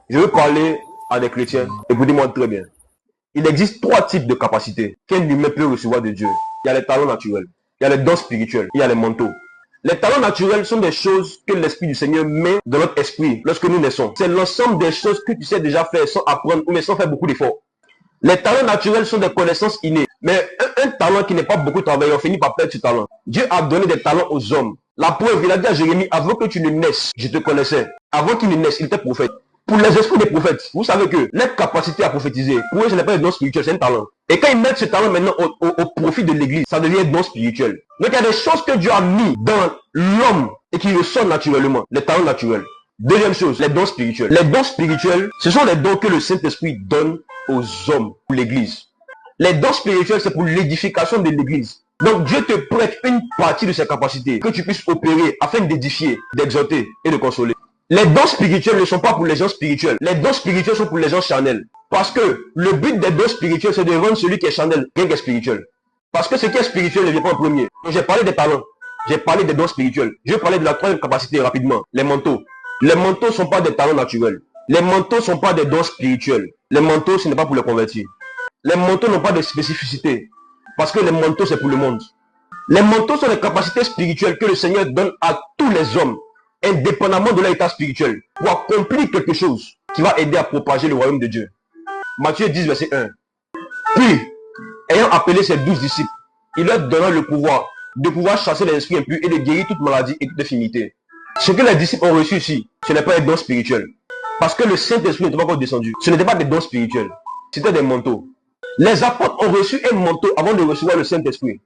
Je veux parler à des chrétiens. Écoutez-moi très bien. Il existe trois types de capacités qu'un humain peut recevoir de Dieu. Il y a les talents naturels, il y a les dons spirituels, il y a les mentaux. Les talents naturels sont des choses que l'Esprit du Seigneur met dans notre esprit lorsque nous naissons. C'est l'ensemble des choses que tu sais déjà faire sans apprendre ou sans faire beaucoup d'efforts. Les talents naturels sont des connaissances innées. Mais un talent qui n'est pas beaucoup travaillé, on finit par perdre ce talent. Dieu a donné des talents aux hommes. La preuve, il a dit à Jérémie, avant que tu ne naisses, je te connaissais. Avant qu'il ne naisse, il était prophète. Pour les esprits des prophètes, vous savez que leur capacité à prophétiser, pour eux, ce n'est pas un don spirituel, c'est un talent. Et quand ils mettent ce talent maintenant au profit de l'église, ça devient un don spirituel. Donc il y a des choses que Dieu a mis dans l'homme et qui ressortent naturellement, les talents naturels. Deuxième chose, les dons spirituels. Les dons spirituels, ce sont les dons que le Saint-Esprit donne aux hommes pour l'église. Les dons spirituels, c'est pour l'édification de l'église. Donc Dieu te prête une partie de ses capacités que tu puisses opérer afin d'édifier, d'exhorter et de consoler. Les dons spirituels ne sont pas pour les gens spirituels. Les dons spirituels sont pour les gens charnels. Parce que le but des dons spirituels, c'est de rendre celui qui est charnel bien qui est spirituel. Parce que ce qui est spirituel ne vient pas en premier. J'ai parlé des talents. J'ai parlé des dons spirituels. Je vais parler de la troisième capacité rapidement. Les manteaux. Les manteaux ne sont pas des talents naturels. Les manteaux ne sont pas des dons spirituels. Les manteaux, ce n'est pas pour les convertir. Les manteaux n'ont pas de spécificité. Parce que les manteaux, c'est pour le monde. Les manteaux sont des capacités spirituelles que le Seigneur donne à tous les hommes, indépendamment de leur état spirituel, pour accomplir quelque chose qui va aider à propager le royaume de Dieu. Matthieu 10, verset 1. Puis, ayant appelé ses 12 disciples, il leur donna le pouvoir de pouvoir chasser les esprits impurs et de guérir toute maladie et toute infirmité. Ce que les disciples ont reçu ici, ce n'est pas un don spirituel. Parce que le Saint-Esprit n'était pas encore descendu. Ce n'était pas des dons spirituels. C'était des manteaux. Les apôtres ont reçu un manteau avant de recevoir le Saint-Esprit.